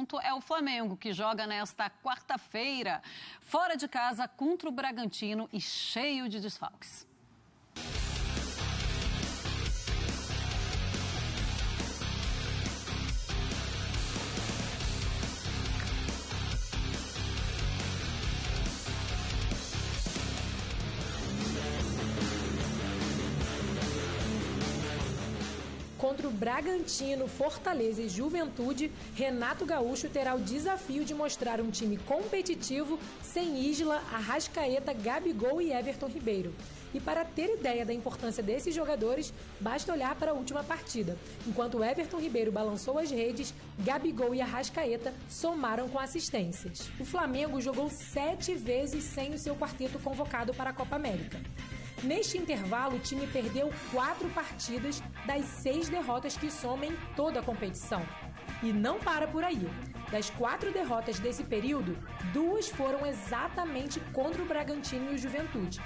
assunto é o Flamengo, que joga nesta quarta-feira, fora de casa, contra o Bragantino e cheio de desfalques. Contra o Bragantino, Fortaleza e Juventude, Renato Gaúcho terá o desafio de mostrar um time competitivo sem Isla, Arrascaeta, Gabigol e Everton Ribeiro. E para ter ideia da importância desses jogadores, basta olhar para a última partida. Enquanto Everton Ribeiro balançou as redes, Gabigol e Arrascaeta somaram com assistências. O Flamengo jogou 7 vezes sem o seu quarteto convocado para a Copa América. Neste intervalo, o time perdeu 4 partidas das 6 derrotas que somam em toda a competição. E não para por aí. Das 4 derrotas desse período, 2 foram exatamente contra o Bragantino e o Juventude.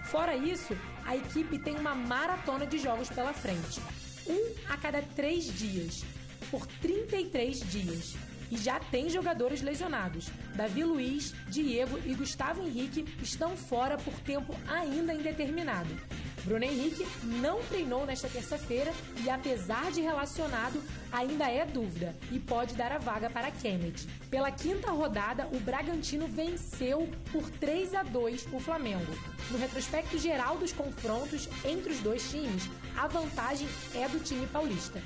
Fora isso, a equipe tem uma maratona de jogos pela frente. 1 a cada 3 dias, por 33 dias. E já tem jogadores lesionados. Davi Luiz, Diego e Gustavo Henrique estão fora por tempo ainda indeterminado. Bruno Henrique não treinou nesta terça-feira e, apesar de relacionado, ainda é dúvida e pode dar a vaga para Kennedy. Pela 5ª rodada, o Bragantino venceu por 3-2 o Flamengo. No retrospecto geral dos confrontos entre os dois times, a vantagem é do time paulista.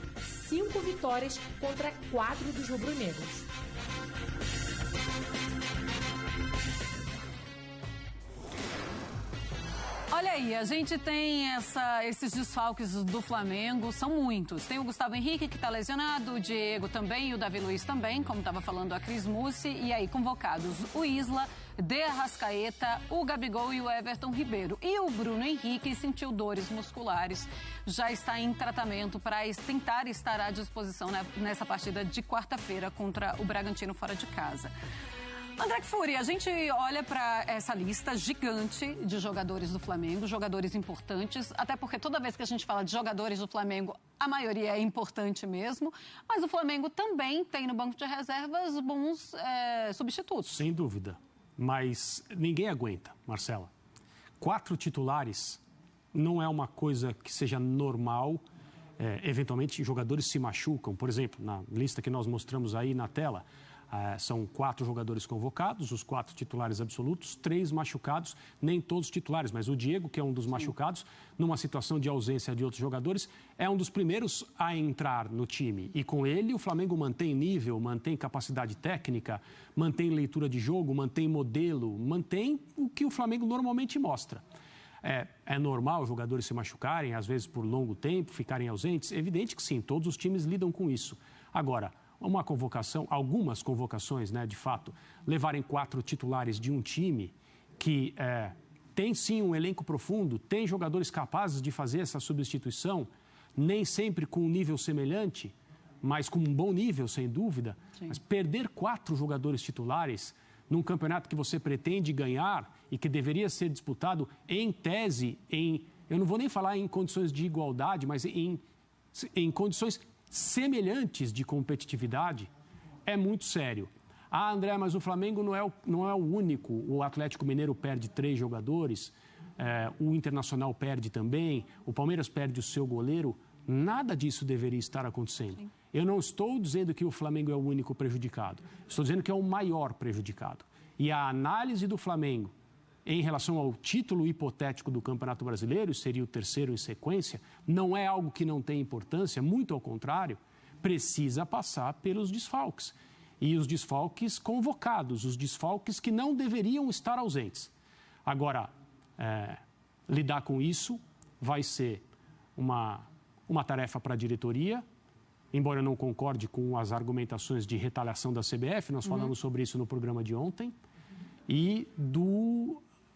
5 vitórias contra 4 dos rubro-negros. Olha aí, a gente tem esses desfalques do Flamengo, são muitos. Tem o Gustavo Henrique, que está lesionado, o Diego também e o Davi Luiz também, como estava falando a Cris Mussi. E aí, convocados o Isla, De Arrascaeta, o Gabigol e o Everton Ribeiro. E o Bruno Henrique sentiu dores musculares, já está em tratamento para tentar estar à disposição nessa partida de quarta-feira contra o Bragantino fora de casa. André Kfouri, a gente olha para essa lista gigante de jogadores do Flamengo, jogadores importantes, até porque toda vez que a gente fala de jogadores do Flamengo, a maioria é importante mesmo, mas o Flamengo também tem no banco de reservas bons substitutos. Sem dúvida, mas ninguém aguenta, Marcela. 4 titulares não é uma coisa que seja normal. Eventualmente, jogadores se machucam. Por exemplo, na lista que nós mostramos aí na tela, são 4 jogadores convocados, os 4 titulares absolutos, 3 machucados, nem todos titulares, mas o Diego, que é um dos machucados, numa situação de ausência de outros jogadores, é um dos primeiros a entrar no time. E com ele, o Flamengo mantém nível, mantém capacidade técnica, mantém leitura de jogo, mantém modelo, mantém o que o Flamengo normalmente mostra. É normal os jogadores se machucarem, às vezes por longo tempo, ficarem ausentes? Evidente que sim, todos os times lidam com isso. Agora, uma convocação, algumas convocações, de fato, levarem 4 titulares de um time que tem sim um elenco profundo, tem jogadores capazes de fazer essa substituição, nem sempre com um nível semelhante, mas com um bom nível, sem dúvida. Sim. Mas perder 4 jogadores titulares num campeonato que você pretende ganhar e que deveria ser disputado em tese, eu não vou nem falar em condições de igualdade, mas em condições semelhantes de competitividade, é muito sério. André, mas o Flamengo não é o único. O Atlético Mineiro perde 3 jogadores, o Internacional perde também, o Palmeiras perde o seu goleiro. Nada disso deveria estar acontecendo. Sim. Eu não estou dizendo que o Flamengo é o único prejudicado. Estou dizendo que é o maior prejudicado. E a análise do Flamengo em relação ao título hipotético do Campeonato Brasileiro, seria o 3º em sequência, não é algo que não tem importância, muito ao contrário, precisa passar pelos desfalques. E os desfalques convocados, os desfalques que não deveriam estar ausentes. Agora, lidar com isso vai ser uma tarefa para a diretoria, embora eu não concorde com as argumentações de retaliação da CBF, nós falamos sobre isso no programa de ontem, e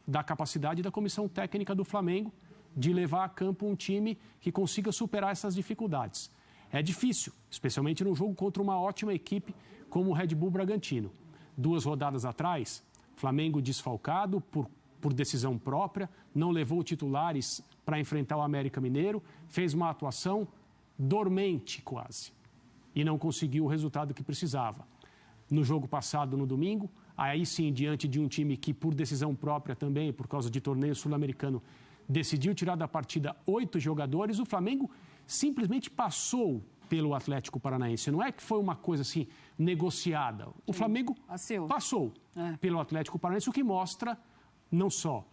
da capacidade da comissão técnica do Flamengo de levar a campo um time que consiga superar essas dificuldades. É difícil, especialmente num jogo contra uma ótima equipe como o Red Bull Bragantino. 2 rodadas atrás, Flamengo desfalcado por decisão própria, não levou titulares para enfrentar o América Mineiro, fez uma atuação dormente quase e não conseguiu o resultado que precisava. no jogo passado, no domingo. Aí sim, diante de um time que, por decisão própria também, por causa de torneio sul-americano, decidiu tirar da partida 8 jogadores, o Flamengo simplesmente passou pelo Atlético Paranaense. Não é que foi uma coisa assim negociada. O Flamengo passou pelo Atlético Paranaense, o que mostra não só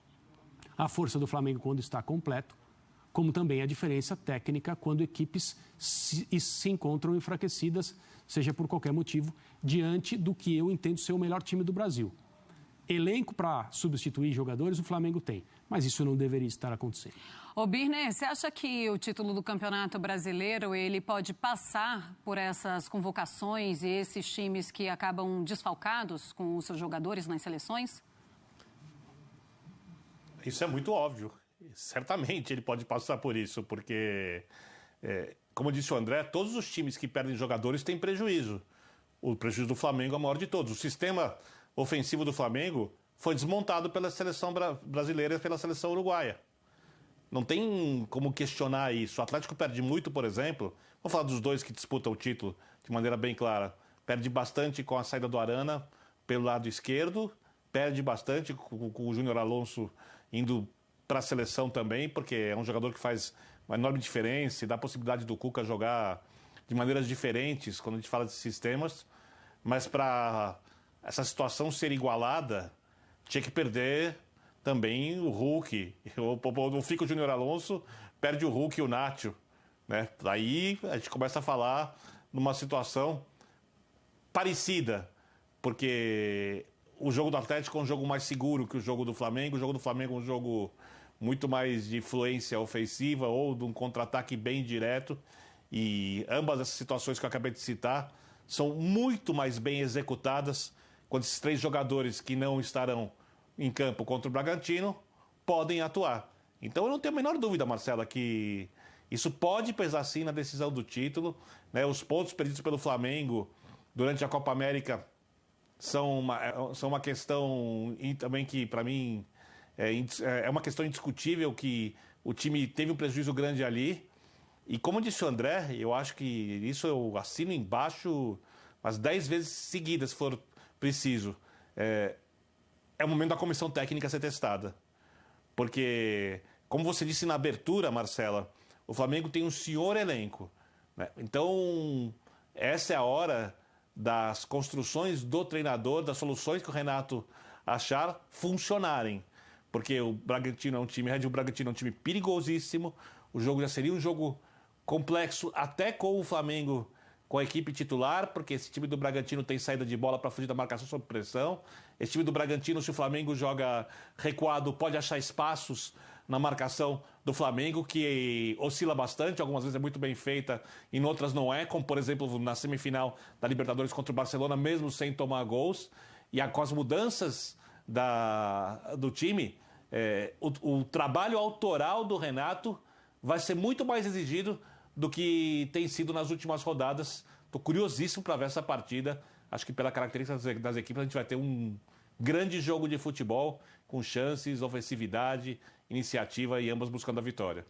a força do Flamengo quando está completo, como também a diferença técnica quando equipes se encontram enfraquecidas, seja por qualquer motivo, diante do que eu entendo ser o melhor time do Brasil. Elenco para substituir jogadores o Flamengo tem, mas isso não deveria estar acontecendo. Ô Birner, você acha que o título do Campeonato Brasileiro ele pode passar por essas convocações e esses times que acabam desfalcados com os seus jogadores nas seleções? Isso é muito óbvio. Certamente ele pode passar por isso, porque, como disse o André, todos os times que perdem jogadores têm prejuízo. O prejuízo do Flamengo é o maior de todos. O sistema ofensivo do Flamengo foi desmontado pela seleção brasileira e pela seleção uruguaia. Não tem como questionar isso. O Atlético perde muito, por exemplo. Vamos falar dos dois que disputam o título de maneira bem clara. Perde bastante com a saída do Arana pelo lado esquerdo. Perde bastante com o Júnior Alonso indo para a seleção também, porque é um jogador que faz uma enorme diferença e dá a possibilidade do Cuca jogar de maneiras diferentes quando a gente fala de sistemas. Mas para essa situação ser igualada, tinha que perder também o Hulk. Não fica o Júnior Alonso, perde o Hulk e o Nacho, né? Aí a gente começa a falar numa situação parecida, porque o jogo do Atlético é um jogo mais seguro que o jogo do Flamengo. O jogo do Flamengo é um jogo muito mais de influência ofensiva ou de um contra-ataque bem direto. E ambas essas situações que eu acabei de citar são muito mais bem executadas quando esses 3 jogadores que não estarão em campo contra o Bragantino podem atuar. Então eu não tenho a menor dúvida, Marcela, que isso pode pesar sim na decisão do título, né? Os pontos perdidos pelo Flamengo durante a Copa América são uma questão também que, para mim, é uma questão indiscutível, que o time teve um prejuízo grande ali. E como disse o André, eu acho que isso eu assino embaixo umas 10 vezes seguidas, se for preciso. É o momento da comissão técnica ser testada. Porque, como você disse na abertura, Marcela, o Flamengo tem um senhor elenco, né? Então, essa é a hora das construções do treinador, das soluções que o Renato achar funcionarem. Porque o Bragantino é um time, o Bragantino é um time perigosíssimo, o jogo já seria um jogo complexo, até com o Flamengo com a equipe titular, porque esse time do Bragantino tem saída de bola para fugir da marcação sob pressão. Esse time do Bragantino, se o Flamengo joga recuado, pode achar espaços na marcação do Flamengo, que oscila bastante, algumas vezes é muito bem feita, em outras não é, como por exemplo na semifinal da Libertadores contra o Barcelona, mesmo sem tomar gols. E com as mudanças do time, o trabalho autoral do Renato vai ser muito mais exigido do que tem sido nas últimas rodadas. Estou curiosíssimo para ver essa partida. Acho que pela característica das equipes a gente vai ter um grande jogo de futebol com chances, ofensividade, iniciativa e ambas buscando a vitória.